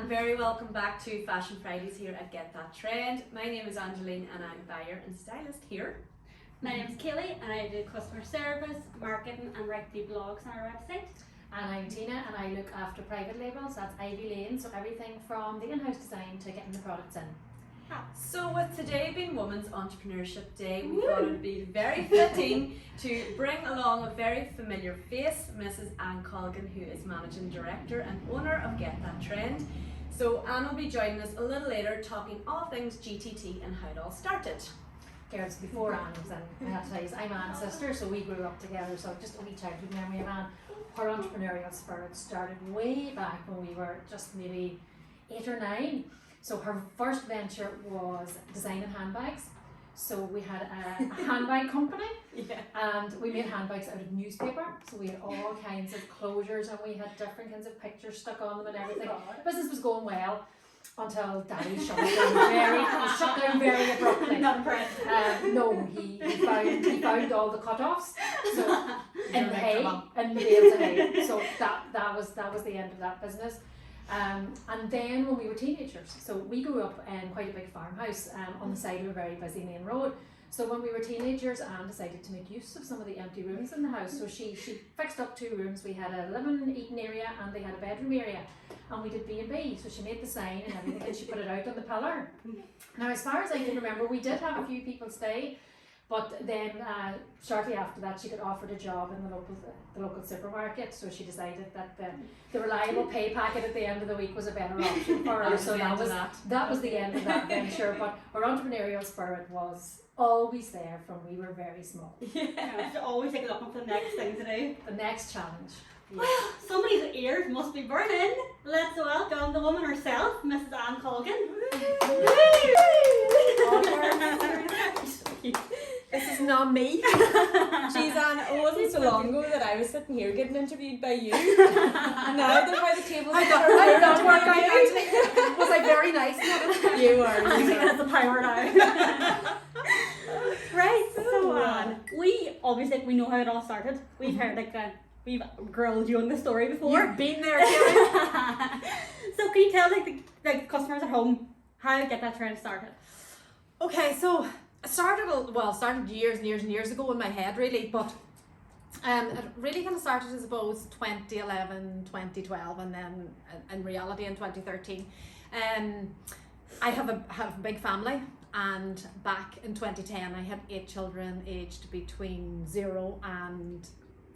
and very welcome back to Fashion Fridays here at Get That Trend. My name is Angeline and I'm buyer and stylist here. My name is Kaylee and I do customer service, marketing and write the blogs on our website. And I'm Tina and I look after private labels, that's Ivy Lane, so everything from the in-house design to getting the products in. So with today being Women's Entrepreneurship Day, we thought it would be very fitting to bring along a very familiar face, Mrs. Anne Colgan, who is Managing Director and owner of Get That Trend. So Anne will be joining us a little later talking all things GTT and how it all started. Girls, before Anne was in, I have to tell you, I'm Anne's sister, so we grew up together, so just a wee childhood memory of Anne. Her entrepreneurial spirit started way back when we were just maybe 8 or 9. So her first venture was designing handbags. So we had a handbag company, and we made handbags out of newspaper. So we had all kinds of closures and we had different kinds of pictures stuck on them and everything. Business was going well until Daddy shut down very abruptly. Not impressed. No, he found all the cut-offs. So in the hay, in the bales of hay. So that was the end of that business. And then when we were teenagers, so we grew up in quite a big farmhouse on the side of a very busy main road. So when we were teenagers, Anne decided to make use of some of the empty rooms in the house. So she fixed up 2 rooms. We had a living, eating area and they had a bedroom area. And we did B&B. So she made the sign and everything and she put it out on the pillar. Now as far as I can remember, we did have a few people stay. But then shortly after that, she got offered a job in the local supermarket. So she decided that the reliable pay packet at the end of the week was a better option for her. So that was the end of that venture. But her entrepreneurial spirit was always there from we were very small. Yeah, she's always taking up for the next thing to do. The next challenge. Yeah. Well, somebody's ears must be burning. Let's welcome the woman herself, Mrs. Anne Colgan. This is not me. Jeez, Anne, it wasn't so long ago that I was sitting here getting interviewed by you. And now they're by the table. I thought work out. Was I very nice? You were. I think that's the power now. Right, so Anne, we obviously we know how it all started. We've heard we've grilled you on the story before. You've been there, Karen. So can you tell the customers at home how to get that trend started? Okay, so it started years and years and years ago in my head really, but it really kind of started I suppose 2011, 2012 and then in reality in 2013. I have a big family, and back in 2010 I had 8 children aged between 0 and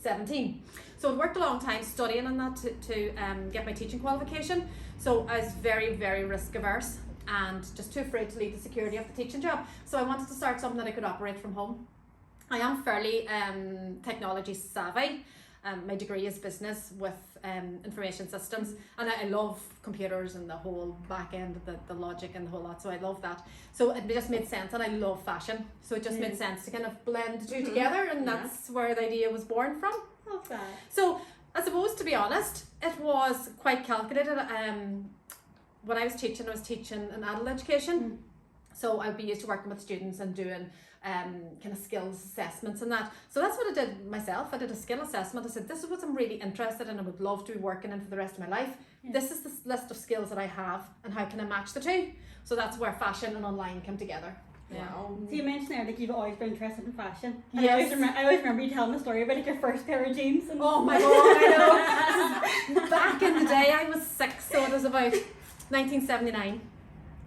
17. So I worked a long time studying on that to get my teaching qualification. So I was very, very risk averse and just too afraid to leave the security of the teaching job. So I wanted to start something that I could operate from home. I am fairly technology savvy. My degree is business with information systems, and I love computers and the whole back end of the logic and the whole lot, so I love that. So it just made sense, and I love fashion, so it just made sense to kind of blend the two together, and that's where the idea was born from. Love that. So I suppose, to be honest, it was quite calculated. When I was teaching in adult education, so I'd be used to working with students and doing kind of skills assessments and that. So that's what I did myself. I did a skill assessment. I said, this is what I'm really interested in and would love to be working in for the rest of my life. This is the list of skills that I have and how can I match the two? So that's where fashion and online come together. Wow. So you mentioned there that you've always been interested in fashion. Yes. I always remember you telling the story about your first pair of jeans. And oh my god, I know. Back in the day, I was 6, so it was about 1979.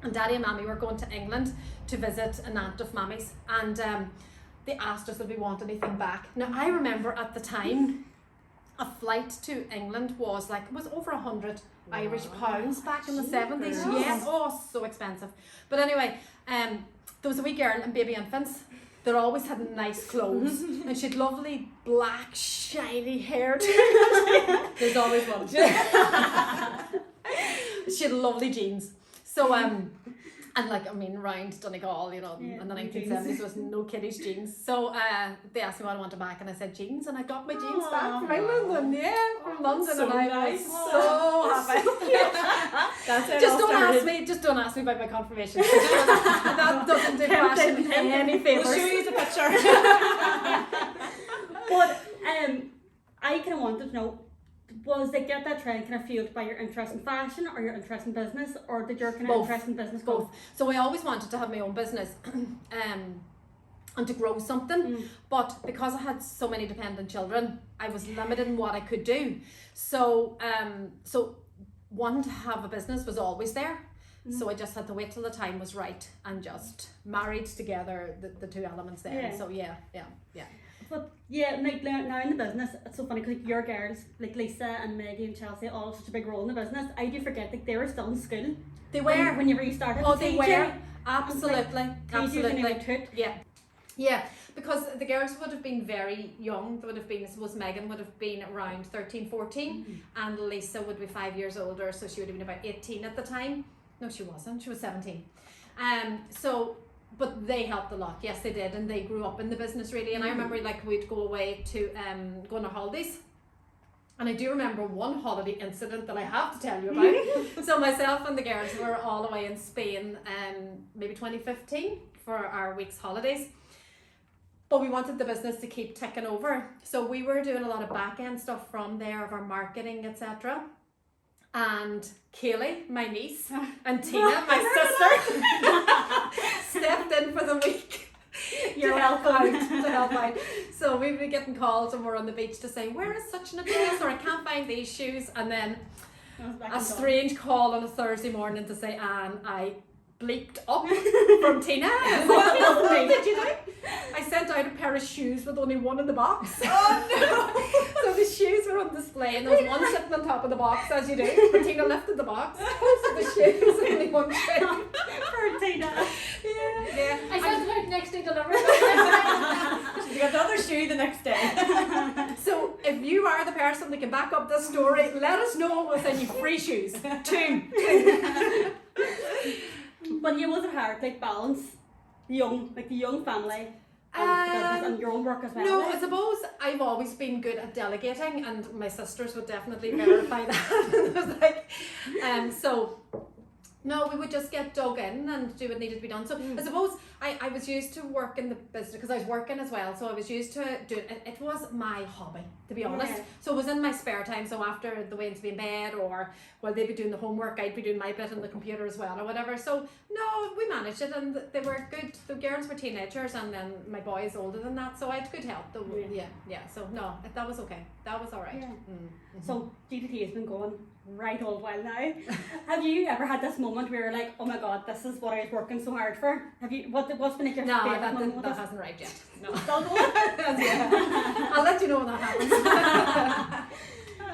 And Daddy and Mammy were going to England to visit an aunt of Mammy's, and they asked us if we want anything back. Now I remember at the time a flight to England was over 100 Irish pounds back in the 70s. Yes, so expensive. But anyway, there was a wee girl and baby infants that always had nice clothes, and she had lovely black shiny hair. There's always one. She had lovely jeans. So and round Donegal, in the 1970s there was no kiddies jeans. So they asked me what I wanted back, and I said jeans, and I got my jeans back from England, from London, so and I was so happy. That's it. Just don't ask me about my confirmation. That doesn't do fashion any favours. We'll show you the picture. But I kind of wanted to know, was like get that trend kind of fueled by your interest in fashion or your interest in business, or did your kind of Both. interest in business Both. So I always wanted to have my own business and to grow something, but because I had so many dependent children, I was limited in what I could do. So wanting to have a business was always there. So I just had to wait till the time was right and just married together the two elements there. Yeah. So yeah. But yeah, like now in the business, it's so funny because like your girls, like Lisa and Maggie and Chelsea, all have such a big role in the business. I do forget like they were still in school. They were. Whenever you started. Oh, they TJ, were. Absolutely. Absolutely. Yeah, because the girls would have been very young. They would have been, I suppose Megan would have been around 13, 14, and Lisa would be 5 years older, so she would have been about 18 at the time. No, she wasn't. She was 17. But they helped a lot. Yes, they did, and they grew up in the business really. And I remember like we'd go away to go on our holidays. And I do remember one holiday incident that I have to tell you about. So myself and the girls were all away in Spain, maybe 2015 for our week's holidays. But we wanted the business to keep ticking over. So we were doing a lot of back end stuff from there of our marketing, etc. And Kaylee, my niece, and Tina, my sister, stepped in for the week. You're to help welcome. out, to help out. So we'd be getting calls when we're on the beach to say, where is such an address, or I can't find these shoes. And then a strange call on a Thursday morning to say, Anne, I bleeped up from Tina. What did you do? I sent out a pair of shoes with only one in the box. Oh no! So the shoes were on display and there was one sitting on top of the box, as you do. But Tina lifted the box, posted the shoes, only one shoe. For Tina. Yeah. I sent out next day delivery. She got the other shoe the next day. So if you are the person that can back up this story, let us know. We'll send you free shoes. Two. But yeah, was it hard like balance the young family and the business and your own work as well? No, like? I suppose I've always been good at delegating, and my sisters would definitely verify that. It was like, so no, we would just get dug in and do what needed to be done. So I suppose I was used to work in the business because I was working as well. So I was used to do it. It was my hobby, to be honest. Yeah. So it was in my spare time. So after the Waynes be in bed, or while they'd be doing the homework, I'd be doing my bit on the computer as well, or whatever. So no, we managed it, and they were good. The girls were teenagers, and then my boys older than that. So I had good help. Yeah. So no, that was okay. That was all right. Yeah. So GDT has been going right all the while now. Have you ever had this moment where you're like, oh my god, this is what I was working so hard for? Have you? What's been like your No, favourite moment with that this? hasn't arrived yet. No. Still going? Yeah. I'll let you know when that happens.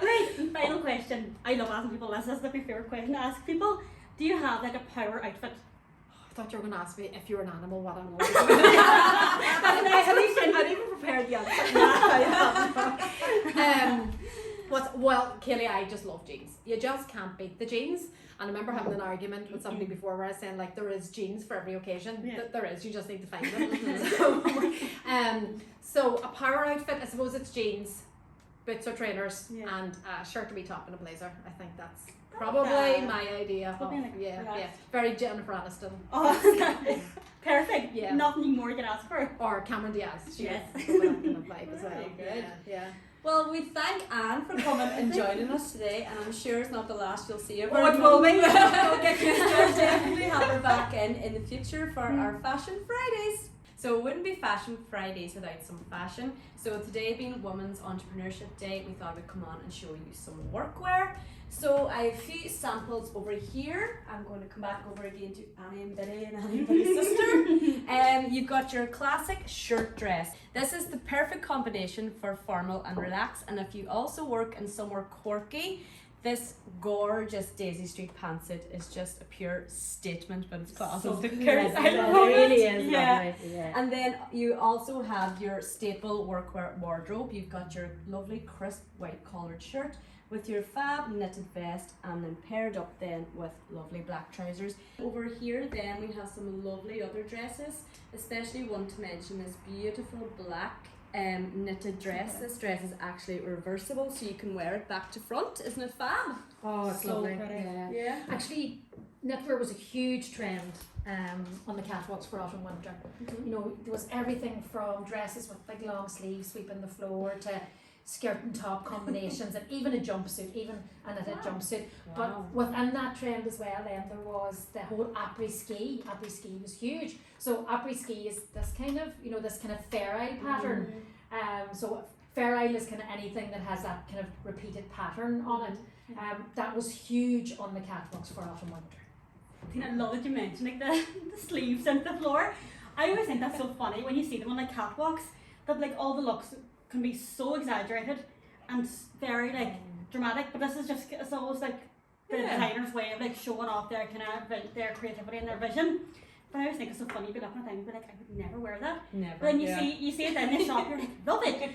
Right, and final question. I love asking people this. This is my favourite question to ask people. Do you have like a power outfit? I thought you were going to ask me if you were an animal, what animal would you be? I hadn't even prepared the answer. Well, Kelly, I just love jeans. You just can't beat the jeans. And I remember having an argument with somebody before where I was saying like there is jeans for every occasion. Yeah. There is, you just need to find them. So a power outfit, I suppose it's jeans, boots or trainers, and a shirt or wee top and a blazer. I think that's probably my idea of, very Jennifer Aniston. Oh, perfect. Yeah. Nothing more you can ask for. Or Cameron Diaz. She Yes. has that kind of vibe as well. Very good. Yeah. Well, we thank Anne for coming and joining us today, and I'm sure it's not the last you'll see of her. Oh, it will be. We'll get used to it. Definitely have her back in the future for our Fashion Fridays. So it wouldn't be Fashion Fridays without some fashion. So today being Women's Entrepreneurship Day, we thought we'd come on and show you some workwear. So I have a few samples over here. I'm going to come back over again to Annie and Biddy and Annie and Biddy's sister. You've got your classic shirt dress. This is the perfect combination for formal and relax. And if you also work in somewhere quirky, this gorgeous Daisy Street pantsuit is just a pure statement, but it's class. So It really is lovely. Yeah. And then you also have your staple workwear wardrobe. You've got your lovely crisp white collared shirt with your fab knitted vest, and then paired up then with lovely black trousers. Over here then we have some lovely other dresses, especially one to mention this beautiful black knitted dress. This dress is actually reversible, so you can wear it back to front. Isn't it fab? Oh, it's So lovely. pretty. Yeah. Actually, knitwear was a huge trend on the catwalks for autumn winter. You know, there was everything from dresses with big long sleeves sweeping the floor to skirt and top combinations, and even a jumpsuit, even a knitted jumpsuit. Wow. But within that trend as well, then there was the whole après ski. Après ski was huge. So après ski is this kind of, this kind of fair isle pattern. So fair isle is kind of anything that has that kind of repeated pattern on it. That was huge on the catwalks for autumn winter. I love that you mentioned like the sleeves and the floor. I always think that's so funny when you see them on like catwalks, that like all the looks can be so exaggerated and very like dramatic, but this is just, it's almost like the designer's way of like showing off their kind of their creativity and their vision. But I always think it's so funny, you'd be looking at them and be like, I would never wear that. Never. But then you see it in the shop, you're like, love it.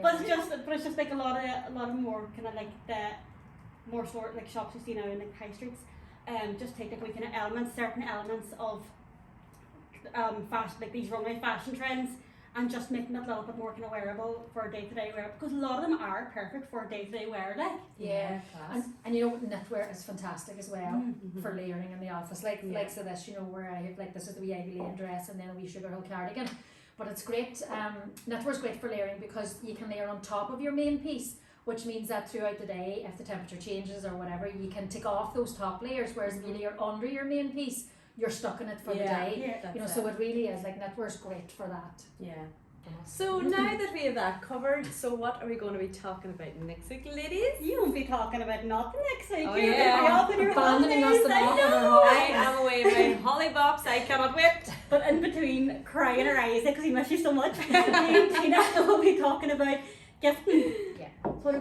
But it's just like a lot of more kind of like the more sort like shops you see now in like high streets. Just take like we kind of elements, certain elements of fashion, like these runway fashion trends, and just making it a little bit more kind of wearable for day-to-day wear, because a lot of them are perfect for day-to-day wear, like. Yeah, and knitwear is fantastic as well for layering in the office, like so this, where I have like, this is the wee Ivy Lane dress and then a wee Sugar Hill cardigan, but it's great. Knitwear is great for layering because you can layer on top of your main piece, which means that throughout the day, if the temperature changes or whatever, you can take off those top layers, whereas if you layer under your main piece, you're stuck in it for the day. So it really is, like, knitwear's great for that. Yeah. So now that we have that covered, so what are we going to be talking about next week, ladies? You won't be talking about nothing next week. Oh, You're yeah. gonna be off on your Abandoning us holidays, and I off on know. our I am away with my hollybops, I cannot wait. But in between crying her eyes because he missed you so much, me and Tina will be talking about gifting. Yeah.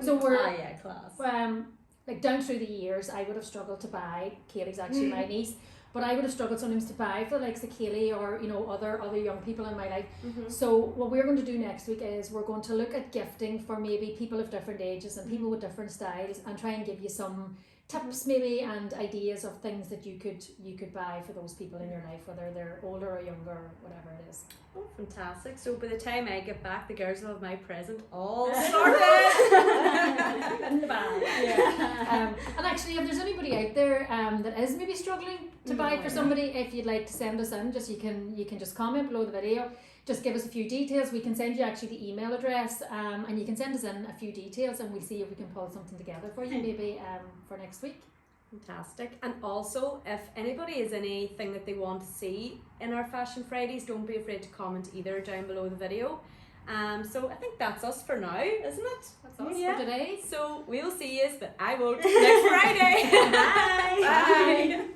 So we're class. like down through the years, I would have struggled to buy. Kaylee's actually my niece, but I would have struggled sometimes to buy for the likes of Kaylee or other young people in my life. So what we're going to do next week is we're going to look at gifting for maybe people of different ages and people with different styles, and try and give you some tips maybe and ideas of things that you could buy for those people in your life, whether they're older or younger or whatever it is. Oh, fantastic. So by the time I get back, the girls will have my present all sorted. In the bag. Yeah. And actually, if there's anybody out there that is maybe struggling to buy for somebody, if you'd like to send us in, just you can just comment below the video. Just give us a few details. We can send you actually the email address, and you can send us in a few details, and we'll see if we can pull something together for you maybe for next week. Fantastic. And also, if anybody has anything that they want to see in our Fashion Fridays, don't be afraid to comment either down below the video. So I think that's us for now, isn't it? That's us for today. So we'll see you, but I won't, next Friday. Bye. Bye.